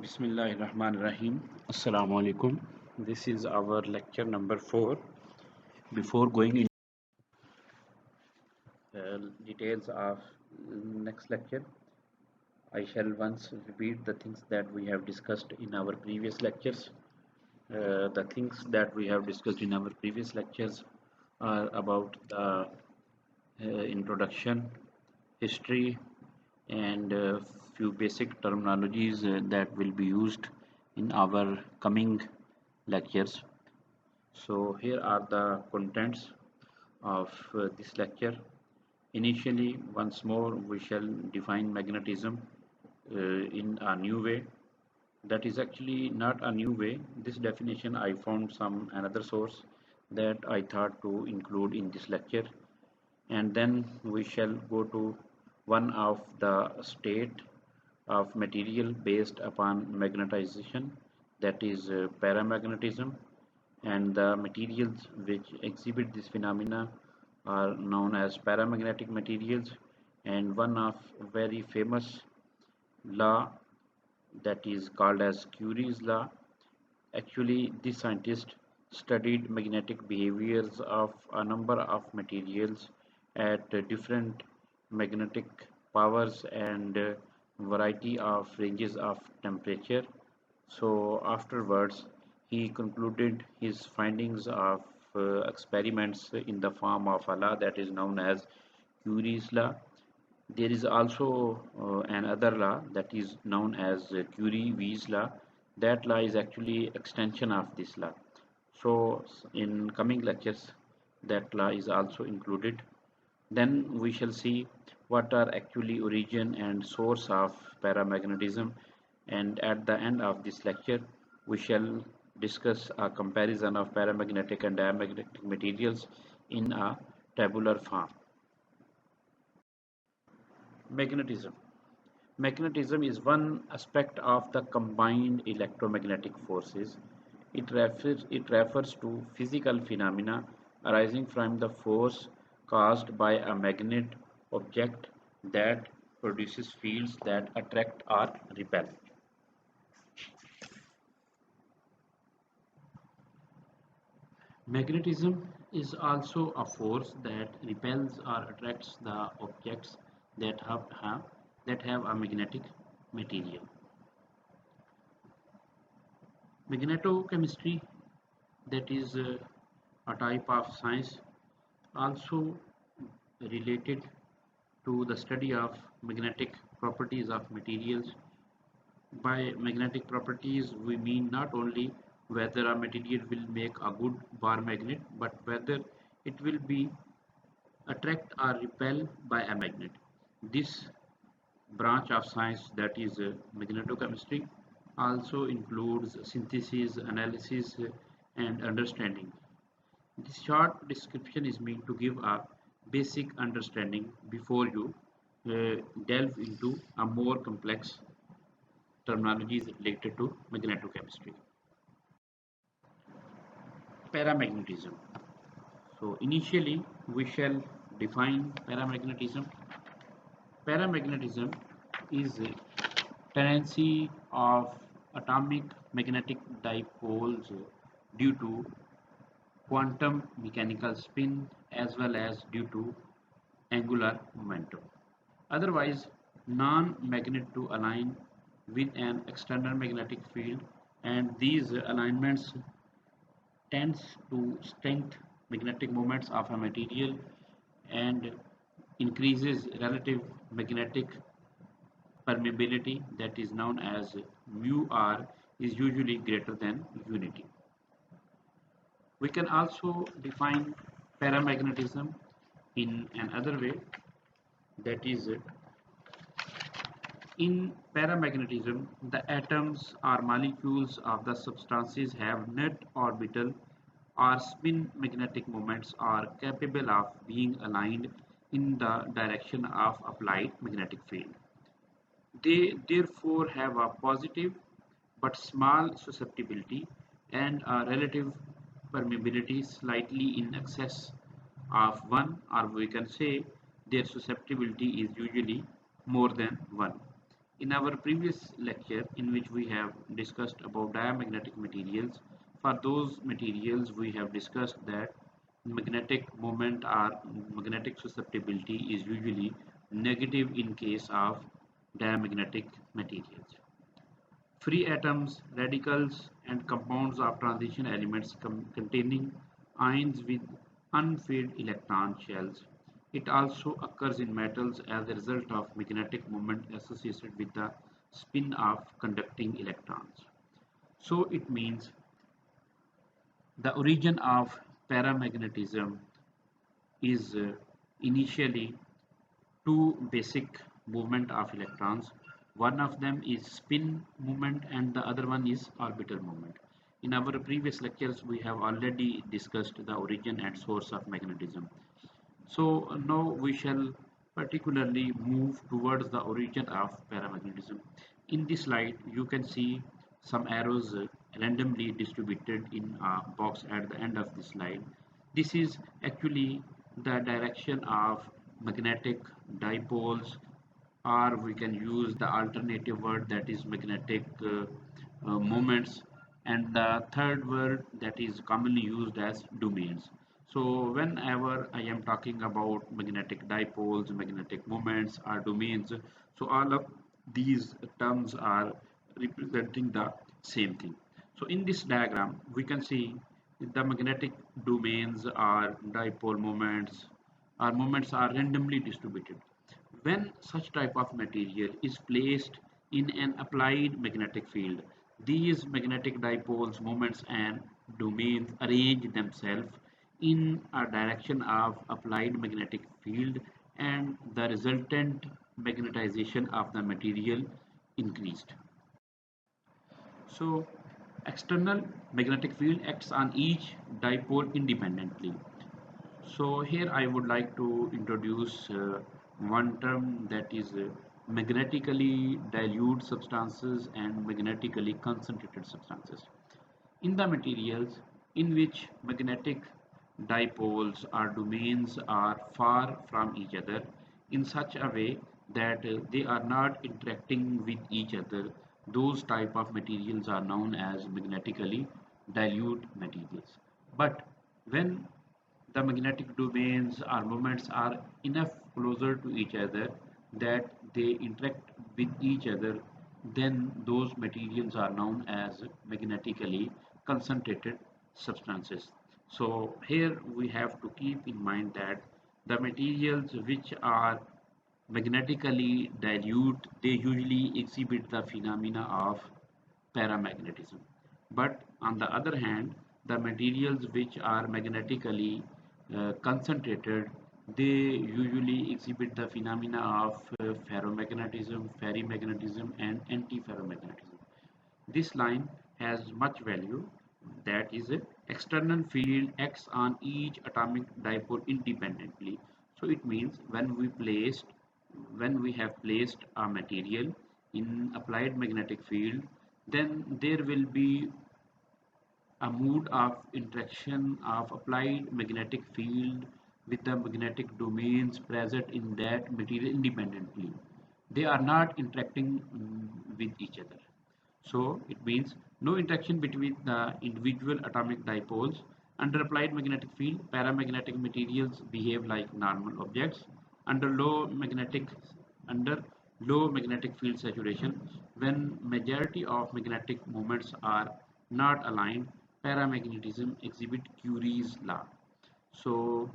Bismillahirrahmanirrahim. Assalamu alaikum. This is our lecture number 4. Before going into details of next lecture, I shall once repeat the things that we have discussed in our previous lectures. The things that we have discussed in our previous lectures are about the introduction, history, and few basic terminologies that will be used in our coming lectures. So here are the contents of this lecture. Initially, once more, we shall define magnetism in a new way. That is actually not a new way. This definition I found some another source that I thought to include in this lecture. And then we shall go to one of the state of material based upon magnetization, that is paramagnetism, and the materials which exhibit this phenomena are known as paramagnetic materials. And one of very famous law, that is called as Curie's law. Actually, this scientist studied magnetic behaviors of a number of materials at different magnetic powers and variety of ranges of temperature. So afterwards, he concluded his findings of experiments in the form of a law that is known as Curie's law. There is also another law that is known as Curie-Weiss law. That law is actually extension of this law. So in coming lectures, that law is also included. Then we shall see what are actually origin and source of paramagnetism, and at the end of this lecture we shall discuss a comparison of paramagnetic and diamagnetic materials in a tabular form. Magnetism. Magnetism is one aspect of the combined electromagnetic forces. It refers to physical phenomena arising from the force caused by a magnet object that produces fields that attract or repel. Magnetism is also a force that repels or attracts the objects that have a magnetic material. Magnetochemistry, that is a type of science also related to the study of magnetic properties of materials. By magnetic properties, we mean not only whether a material will make a good bar magnet, but whether it will be attract or repel by a magnet. This branch of science, that is magnetochemistry, also includes synthesis, analysis, and understanding. This short description is meant to give a basic understanding before you delve into a more complex terminologies related to magnetochemistry. Paramagnetism. So initially we shall define paramagnetism. Paramagnetism is a tendency of atomic magnetic dipoles due to quantum mechanical spin as well as due to angular momentum. Otherwise, non-magnet to align with an external magnetic field, and these alignments tends to strengthen magnetic moments of a material and increases relative magnetic permeability, that is known as mu r, is usually greater than unity. We can also define paramagnetism in another way, that is in paramagnetism the atoms or molecules of the substances have net orbital or spin magnetic moments are capable of being aligned in the direction of applied magnetic field. They therefore have a positive but small susceptibility and a relative permeability slightly in excess of 1, or we can say their susceptibility is usually more than 1. In our previous lecture, in which we have discussed about diamagnetic materials, for those materials we have discussed that magnetic moment or magnetic susceptibility is usually negative in case of diamagnetic materials. Free atoms, radicals, and compounds of transition elements containing ions with unfilled electron shells. It also occurs in metals as a result of magnetic moment associated with the spin of conducting electrons. So it means the origin of paramagnetism is initially two basic movement of electrons. One of them is spin movement and the other one is orbital movement. In our previous lectures, we have already discussed the origin and source of magnetism. So now we shall particularly move towards the origin of paramagnetism. In this slide, you can see some arrows randomly distributed in a box at the end of this slide. This is actually the direction of magnetic dipoles, or we can use the alternative word that is magnetic moments, and the third word that is commonly used as domains. So whenever I am talking about magnetic dipoles, magnetic moments or domains, so all of these terms are representing the same thing. So in this diagram we can see the magnetic domains or dipole moments or moments are randomly distributed. When such type of material is placed in an applied magnetic field, these magnetic dipoles, moments and domains arrange themselves in a direction of applied magnetic field, and the resultant magnetization of the material increased. So external magnetic field acts on each dipole independently. So here I would like to introduce one term that is magnetically dilute substances and magnetically concentrated substances. In the materials in which magnetic dipoles or domains are far from each other in such a way that they are not interacting with each other, those type of materials are known as magnetically dilute materials. But when the magnetic domains or moments are enough closer to each other that they interact with each other, then those materials are known as magnetically concentrated substances. So here we have to keep in mind that the materials which are magnetically dilute, they usually exhibit the phenomena of paramagnetism. But on the other hand, the materials which are magnetically concentrated, they usually exhibit the phenomena of ferromagnetism, ferrimagnetism, and antiferromagnetism. This line has much value, that is, external field acts on each atomic dipole independently. So it means when we have placed a material in applied magnetic field, then there will be a mode of interaction of applied magnetic field with the magnetic domains present in that material independently. They are not interacting with each other. So it means no interaction between the individual atomic dipoles. Under applied magnetic field, paramagnetic materials behave like normal objects. Under low magnetic under low magnetic field saturation, when majority of magnetic moments are not aligned, paramagnetism exhibit Curie's law. So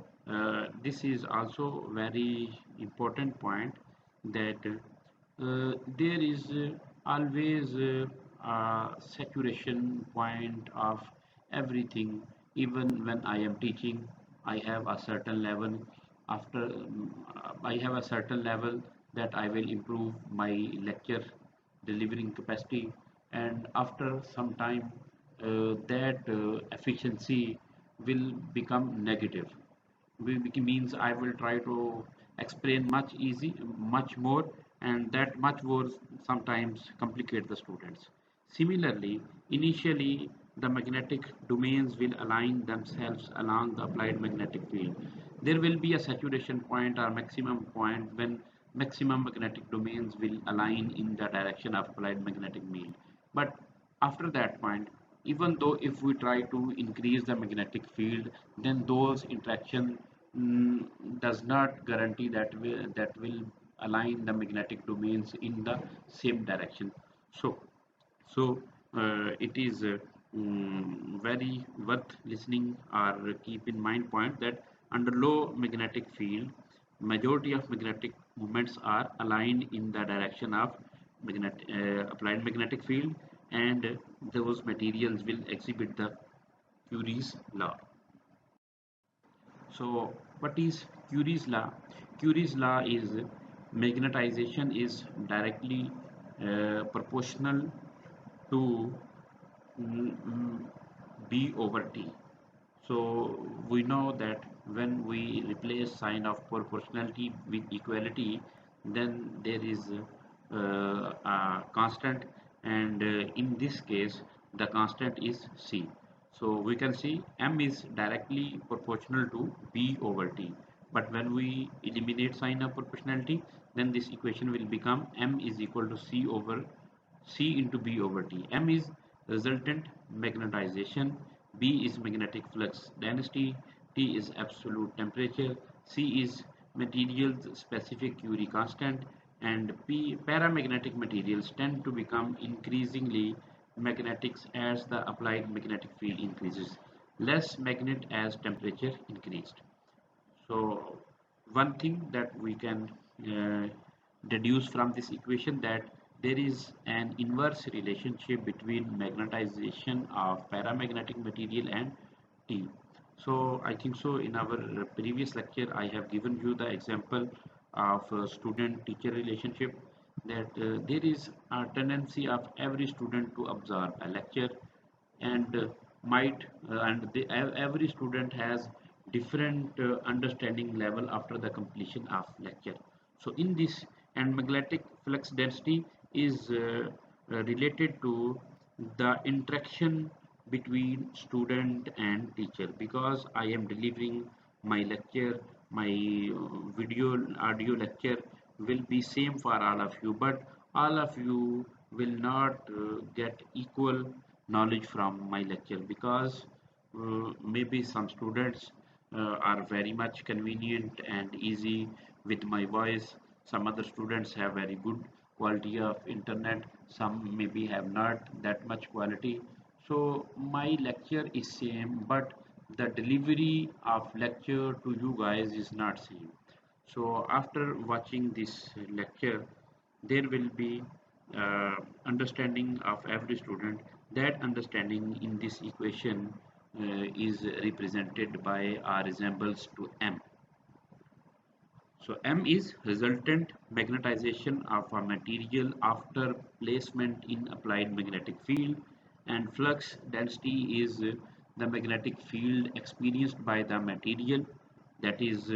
this is also very important point that there is always a saturation point of everything. Even when I am teaching, I have a certain level. After I have a certain level that I will improve my lecture delivering capacity, and after some time that efficiency will become negative. Which means I will try to explain much more, and that much more sometimes complicate the students. Similarly, initially the magnetic domains will align themselves along the applied magnetic field. There will be a saturation point or maximum point when maximum magnetic domains will align in the direction of applied magnetic field. But after that point, even though if we try to increase the magnetic field, then those interaction mm, does not guarantee that will align the magnetic domains in the same direction. So so it is very worth listening or keep in mind point that under low magnetic field, majority of magnetic moments are aligned in the direction of applied magnetic field, and those materials will exhibit the Curie's law. So what is Curie's law? Curie's law is magnetization is directly proportional to mm, B over T. So we know that when we replace sign of proportionality with equality, then there is a constant, and in this case, the constant is C. So we can see M is directly proportional to B over T. But when we eliminate sign of proportionality, then this equation will become M is equal to C into B over T. M is resultant magnetization, B is magnetic flux density, T is absolute temperature, C is materials specific Curie constant, and P paramagnetic materials tend to become increasingly magnetic as the applied magnetic field increases, less magnet as temperature increased. So one thing that we can uh, deduce from this equation that there is an inverse relationship between magnetization of paramagnetic material and T. So I think so in our previous lecture I have given you the example of student-teacher relationship, that there is a tendency of every student to observe a lecture, and might and every student has different understanding level after the completion of lecture. So in this, and magnetic flux density is related to the interaction between student and teacher, because I am delivering my lecture, my video audio lecture will be same for all of you, but all of you will not get equal knowledge from my lecture, because maybe some students are very much convenient and easy with my voice, some other students have very good quality of internet, some maybe have not that much quality. So my lecture is same, but the delivery of lecture to you guys is not same. So after watching this lecture, there will be uh, understanding of every student. That understanding in this equation is represented by R resembles to M. So M is resultant magnetization of a material after placement in applied magnetic field, and flux density is the magnetic field experienced by the material, that is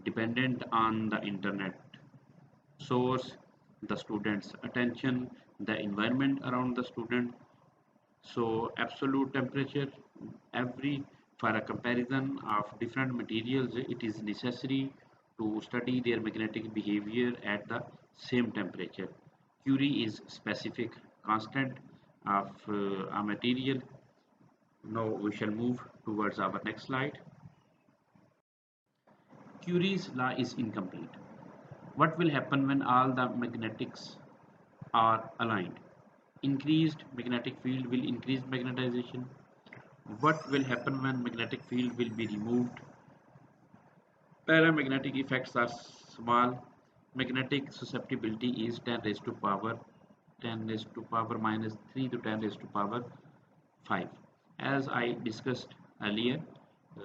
dependent on the internet source, the student's attention, the environment around the student. So absolute temperature, every for a comparison of different materials, it is necessary to study their magnetic behavior at the same temperature. Curie is specific constant of a material. Now we shall move towards our next slide. Curie's law is incomplete. What will happen when all the magnetics are aligned? Increased magnetic field will increase magnetization. What will happen when magnetic field will be removed? Paramagnetic effects are small. Magnetic susceptibility is 10 raised to power 10 raised to power minus 3 to 10 raised to power 5. As I discussed earlier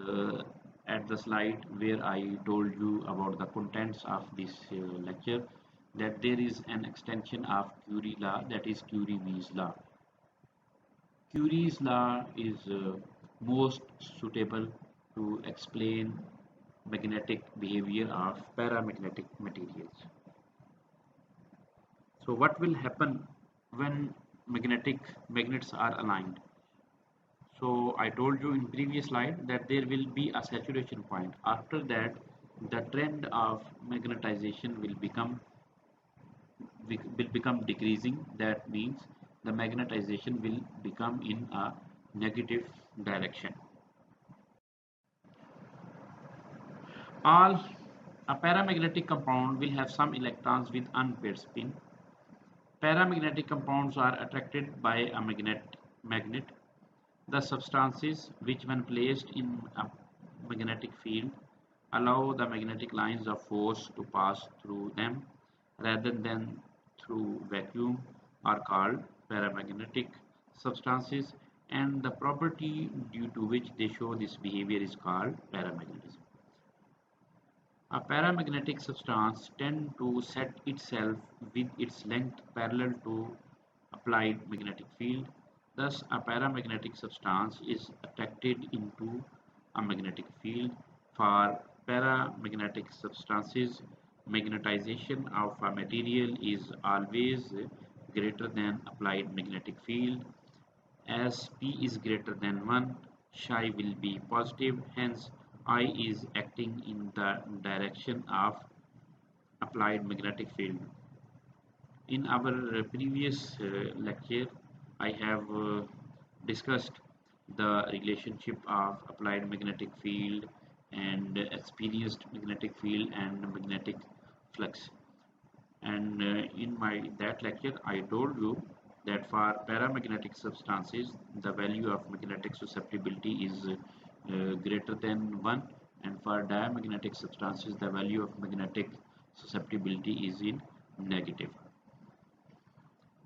uh, at the slide where I told you about the contents of this lecture, that there is an extension of Curie law, that is Curie-Weiss law. Curie's law is most suitable to explain magnetic behavior of paramagnetic materials. So what will happen when magnets are aligned? So I told you in previous slide that there will be a saturation point. After that, the trend of magnetization will become decreasing. That means the magnetization will become in a negative direction. All A paramagnetic compound will have some electrons with unpaired spin. Paramagnetic compounds are attracted by a magnet. The substances which when placed in a magnetic field allow the magnetic lines of force to pass through them rather than through vacuum are called paramagnetic substances, and the property due to which they show this behavior is called paramagnetism. A paramagnetic substance tends to set itself with its length parallel to applied magnetic field. Thus, a paramagnetic substance is attracted into a magnetic field. For paramagnetic substances, magnetization of a material is always greater than applied magnetic field. As P is greater than 1, psi will be positive, hence I is acting in the direction of applied magnetic field. In our previous lecture, I have discussed the relationship of applied magnetic field and experienced magnetic field and magnetic flux. And in my that lecture, I told you that for paramagnetic substances, the value of magnetic susceptibility is greater than 1, and for diamagnetic substances, the value of magnetic susceptibility is in negative.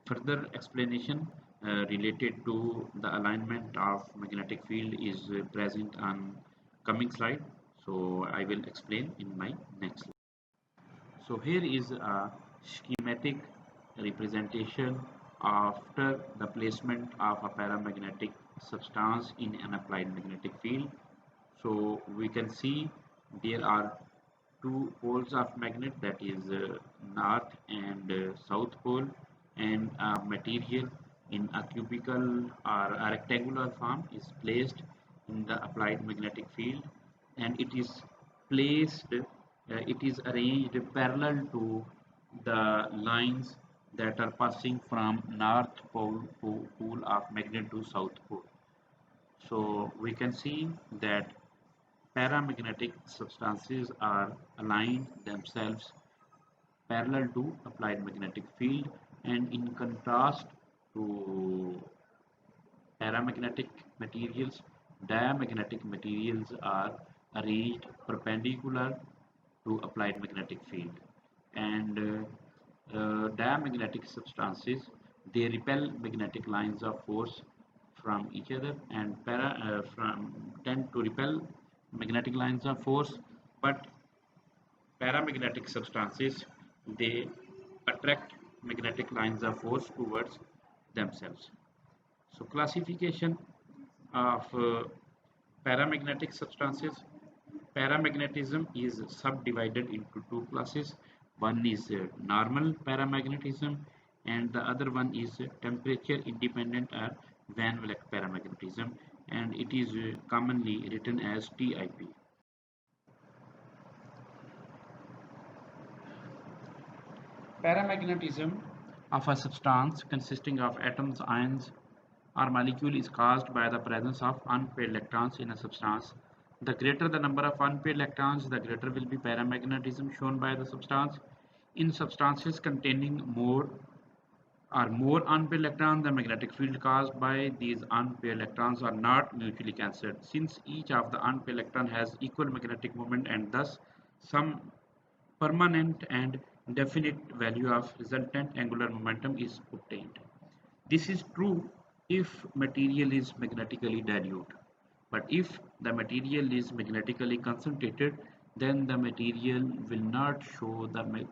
Further explanation related to the alignment of magnetic field is present on coming slide. So I will explain in my next slide. So here is a schematic representation after the placement of a paramagnetic substance in an applied magnetic field. So we can see there are two poles of magnet, that is north and south pole, and a material in a cubical or a rectangular form is placed in the applied magnetic field, and it is arranged parallel to the lines that are passing from north pole of magnet to south pole. So we can see that paramagnetic substances are aligned themselves parallel to applied magnetic field, and in contrast to paramagnetic materials, diamagnetic materials are arranged perpendicular to applied magnetic field, and diamagnetic substances, they repel magnetic lines of force from each other and tend to repel magnetic lines of force, but paramagnetic substances, they attract magnetic lines of force towards themselves. So classification of paramagnetic substances. Paramagnetism is subdivided into two classes. One is normal paramagnetism, and the other one is temperature independent or Van Vleck paramagnetism, and it is commonly written as TIP. Paramagnetism of a substance consisting of atoms, ions, or molecule is caused by the presence of unpaired electrons in a substance. The greater the number of unpaired electrons, the greater will be paramagnetism shown by the substance. In substances containing more unpaired electrons, the magnetic field caused by these unpaired electrons are not mutually cancelled, since each of the unpaired electron has equal magnetic moment, and thus some permanent and definite value of resultant angular momentum is obtained. This is true if material is magnetically dilute, but if the material is magnetically concentrated, then the material will not show the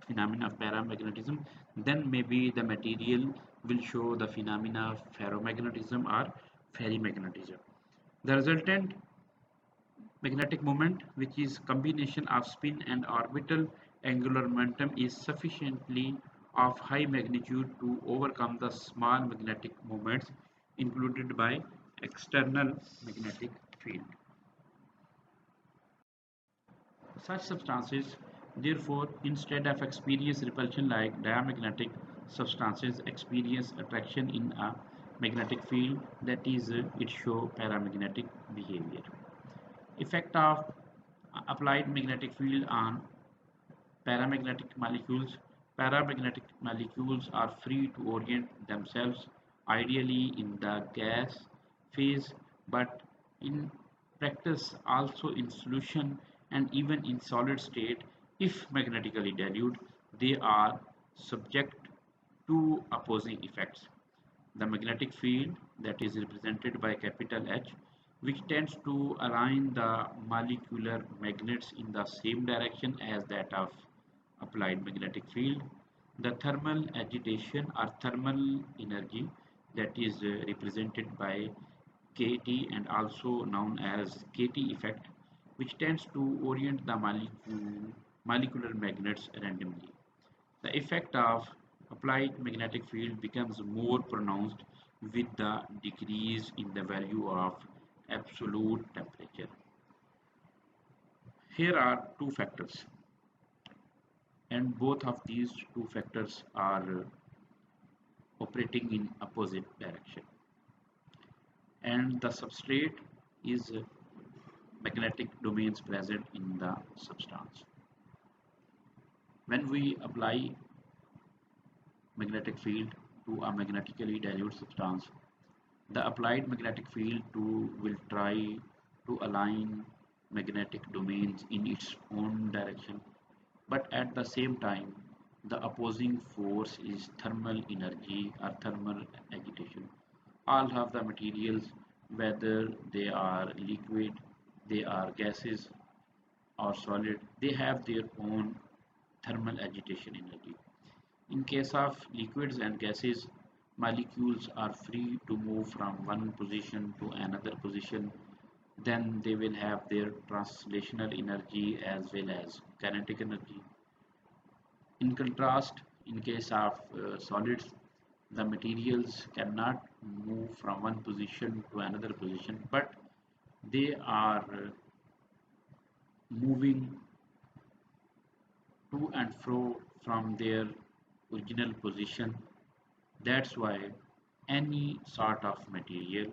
phenomena of paramagnetism. Then maybe the material will show the phenomena of ferromagnetism or ferrimagnetism. The resultant magnetic moment, which is combination of spin and orbital angular momentum, is sufficiently of high magnitude to overcome the small magnetic moments included by external magnetic field. Such substances, therefore, instead of experience repulsion like diamagnetic substances experience attraction in a magnetic field, that is, it show paramagnetic behavior. Effect of applied magnetic field on paramagnetic molecules. Paramagnetic molecules are free to orient themselves ideally in the gas phase, but in practice also in solution and even in solid state. If magnetically dilute, they are subject to opposing effects. The magnetic field, that is represented by capital H, which tends to align the molecular magnets in the same direction as that of applied magnetic field. The thermal agitation or thermal energy, that is represented by KT and also known as KT effect, which tends to orient the molecular magnets randomly. The effect of applied magnetic field becomes more pronounced with the decrease in the value of absolute temperature. Here are two factors, and both of these two factors are operating in opposite direction. And the substrate is magnetic domains present in the substance. When we apply magnetic field to a magnetically dilute substance, the applied magnetic field will try to align magnetic domains in its own direction, but at the same time, the opposing force is thermal energy or thermal agitation. All of the materials, whether they are liquid, they are gases, or solid, they have their own thermal agitation energy. In case of liquids and gases, molecules are free to move from one position to another position. Then they will have their translational energy as well as kinetic energy. In contrast, in case of solids, the materials cannot move from one position to another position, but they are moving to and fro from their original position. That's why any sort of material,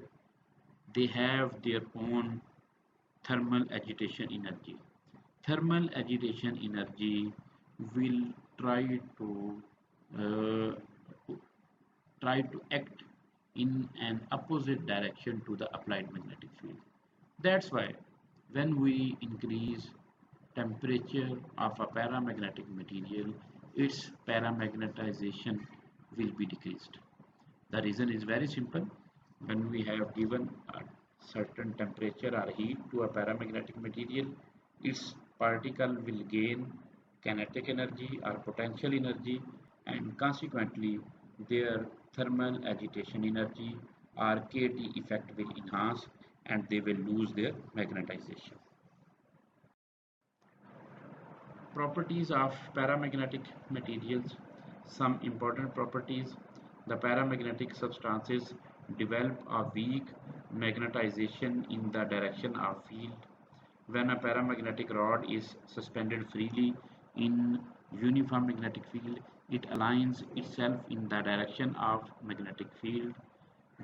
they have their own thermal agitation energy. Thermal agitation energy will try to uh, try to act in an opposite direction to the applied magnetic field. That's why when we increase temperature of a paramagnetic material, its paramagnetization will be decreased. The reason is very simple. When we have given a certain temperature or heat to a paramagnetic material, its particle will gain kinetic energy or potential energy, and consequently their thermal agitation energy or KT effect will enhance and they will lose their magnetization. Properties of paramagnetic materials. Some important properties. The paramagnetic substances develop a weak magnetization in the direction of field. When a paramagnetic rod is suspended freely in uniform magnetic field, it aligns itself in the direction of magnetic field.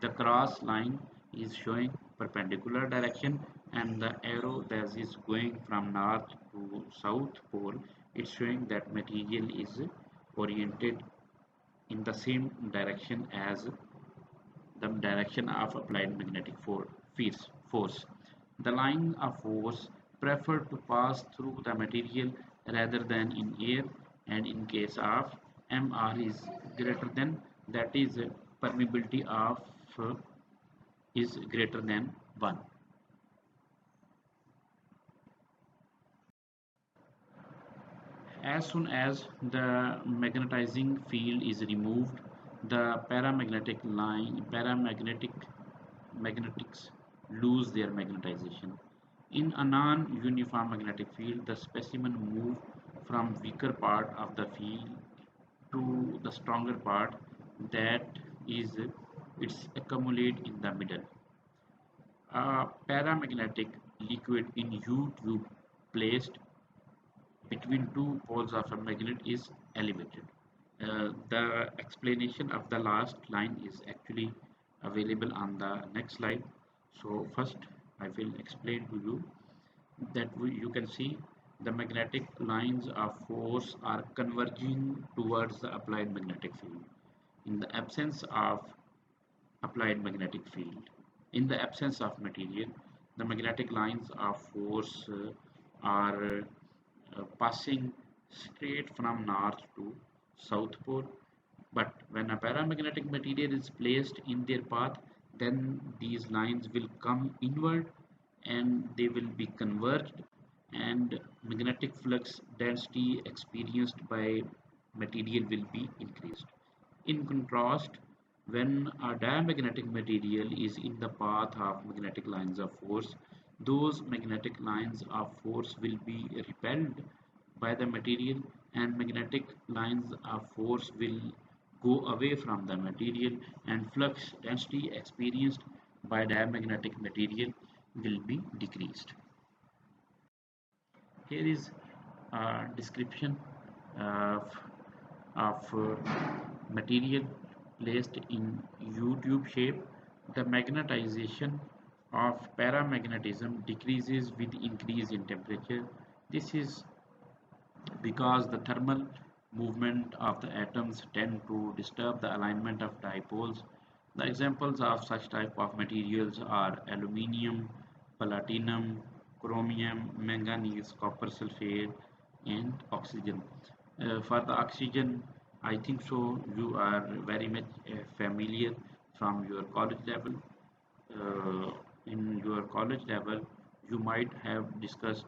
The cross line is showing perpendicular direction and the arrow that is going from north to south pole, it's showing that material is oriented in the same direction as the direction of applied magnetic force. The line of force preferred to pass through the material rather than in air, and in case of MR is greater than, that is permeability of is greater than 1. As soon as the magnetizing field is removed, the paramagnetic magnetics lose their magnetization. In a non-uniform magnetic field, the specimen move from weaker part of the field to the stronger part, that is its accumulate in the middle. A paramagnetic liquid in U tube placed between two poles of a magnet is elevated. The explanation of the last line is actually available on the next slide. So first I will explain to you that you can see the magnetic lines of force are converging towards the applied magnetic field. In the absence of applied magnetic field, in the absence of material, the magnetic lines of force are passing straight from north to south pole. But when a paramagnetic material is placed in their path, then these lines will come inward and they will be converged, and magnetic flux density experienced by material will be increased. In contrast, when a diamagnetic material is in the path of magnetic lines of force, those magnetic lines of force will be repelled by the material, and magnetic lines of force will go away from the material, and flux density experienced by diamagnetic material will be decreased. Here is a description of, of material placed in U-tube shape. The magnetization of paramagnetism decreases with increase in temperature. This is because the thermal movement of the atoms tend to disturb the alignment of dipoles. The examples of such type of materials are aluminium, platinum, chromium, manganese, copper sulfate, and oxygen. For the oxygen, I think so you are very much familiar from your college level. In your college level, you might have discussed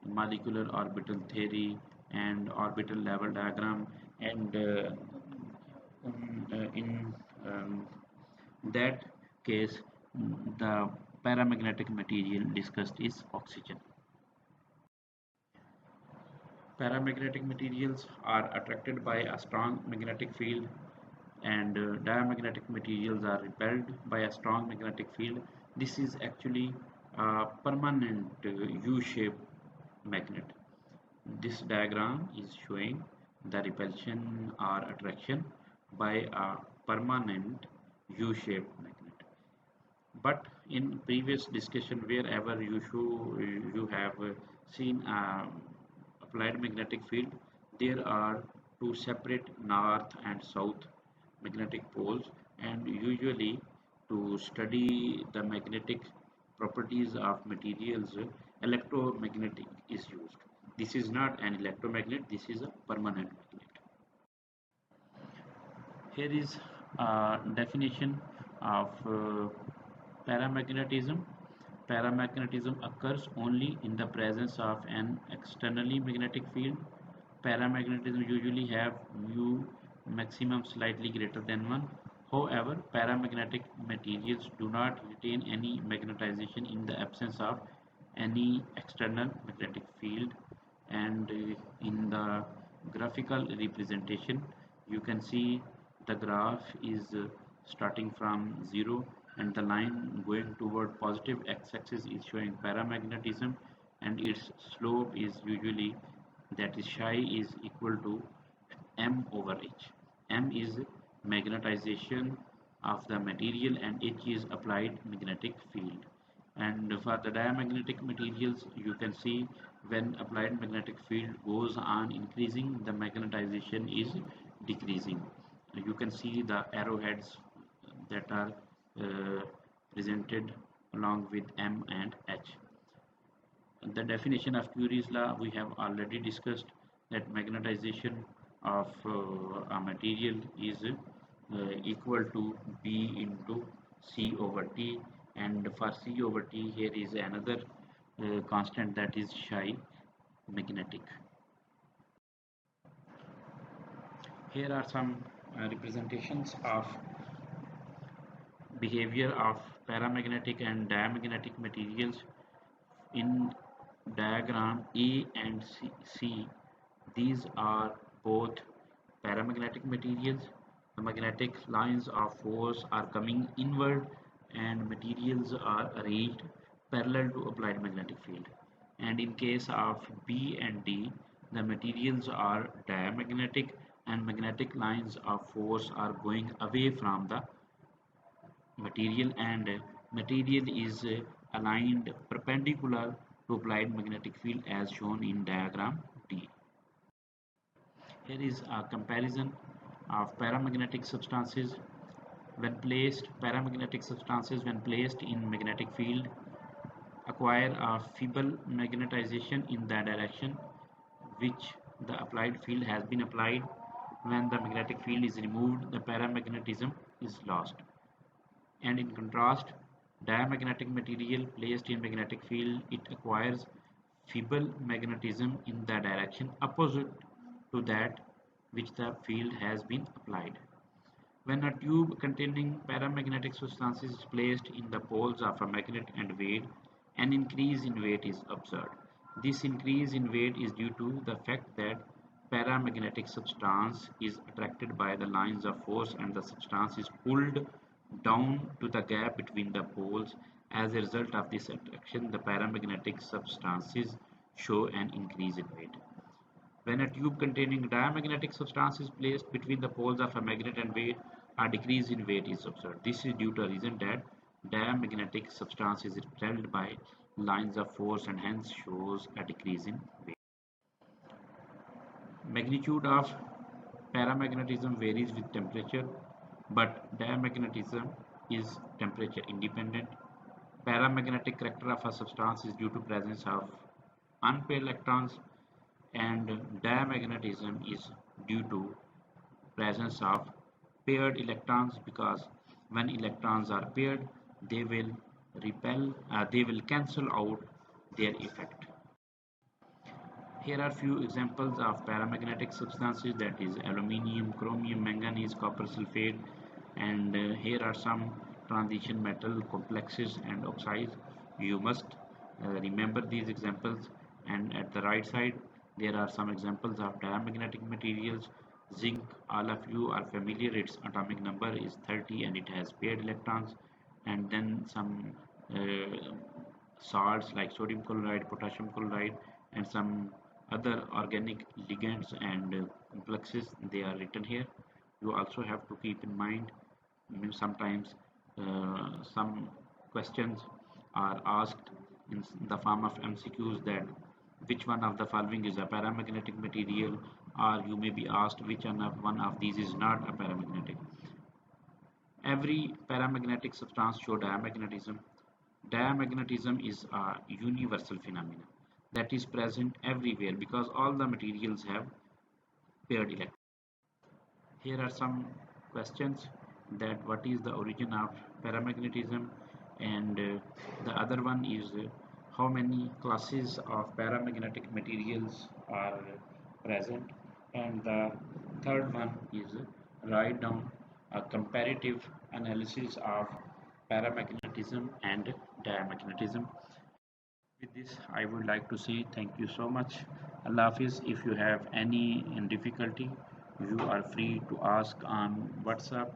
molecular orbital theory and orbital level diagram, and in that case, the paramagnetic material discussed is oxygen. Paramagnetic materials are attracted by a strong magnetic field, and diamagnetic materials are repelled by a strong magnetic field. This is actually a permanent U-shaped magnet. This diagram is showing the repulsion or attraction by a permanent U-shaped magnet. But in previous discussion, wherever you have seen applied magnetic field, there are two separate north and south magnetic poles, and usually to study the magnetic properties of materials, electromagnetic is used. This is not an electromagnet, this is a permanent magnet. Here is a definition of paramagnetism. Paramagnetism occurs only in the presence of an externally magnetic field. Paramagnetism usually have mu maximum slightly greater than 1. However, paramagnetic materials do not retain any magnetization in the absence of any external magnetic field. And in the graphical representation, you can see the graph is starting from 0, and the line going toward positive x-axis is showing paramagnetism, and its slope is usually, that is psi, is equal to m over h. M is magnetization of the material and h is applied magnetic field. And for the diamagnetic materials, you can see when applied magnetic field goes on increasing, the magnetization is decreasing. You can see the arrowheads that are uh, presented along with M and H. The definition of Curie's law we have already discussed, that magnetization of a material is equal to B into C over T, and for C over T here is another constant, that is psi magnetic. Here are some representations of behavior of paramagnetic and diamagnetic materials. In diagram A and C, these are both paramagnetic materials. The magnetic lines of force are coming inward and materials are arranged parallel to applied magnetic field. And in case of B and D, The materials are diamagnetic and magnetic lines of force are going away from the material, and material is aligned perpendicular to applied magnetic field as shown in diagram D. Here is a comparison of paramagnetic substances. Paramagnetic substances when placed in magnetic field acquire a feeble magnetization in the direction which the applied field has been applied. When the magnetic field is removed, the paramagnetism is lost. And in contrast, diamagnetic material placed in magnetic field, it acquires feeble magnetism in the direction opposite to that which the field has been applied. When a tube containing paramagnetic substances is placed in the poles of a magnet and weighed, an increase in weight is observed. This increase in weight is due to the fact that paramagnetic substance is attracted by the lines of force and the substance is pulled down to the gap between the poles. As a result of this attraction, the paramagnetic substances show an increase in weight. When a tube containing diamagnetic substance is placed between the poles of a magnet and weight, a decrease in weight is observed. This is due to a reason that diamagnetic substance is repelled by lines of force and hence shows a decrease in weight. Magnitude of paramagnetism varies with temperature, but diamagnetism is temperature independent. Paramagnetic character of a substance is due to presence of unpaired electrons, and diamagnetism is due to presence of paired electrons, because when electrons are paired they will they will cancel out their effect. Here are few examples of paramagnetic substances, that is aluminium, chromium, manganese, copper sulfate, and here are some transition metal complexes and oxides. You must remember these examples, and at the right side there are some examples of diamagnetic materials. Zinc, all of you are familiar, its atomic number is 30 and it has paired electrons. And then some uh, salts like sodium chloride, potassium chloride, and some other organic ligands and complexes, they are written here. You also have to keep in mind, sometimes some questions are asked in the form of MCQs, that which one of the following is a paramagnetic material, or you may be asked which one of these is not a paramagnetic. Every paramagnetic substance shows diamagnetism. Diamagnetism is a universal phenomenon that is present everywhere because all the materials have paired electrons. Here are some questions, that what is the origin of paramagnetism, and the other one is how many classes of paramagnetic materials are present, and the third one is write down a comparative analysis of paramagnetism and diamagnetism. With this, I would like to say thank you so much. Allah Hafiz. If you have any difficulty, you are free to ask on WhatsApp,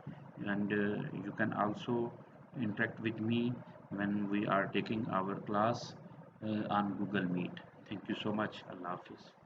and you can also interact with me when we are taking our class on Google Meet. Thank you so much. Allah Hafiz.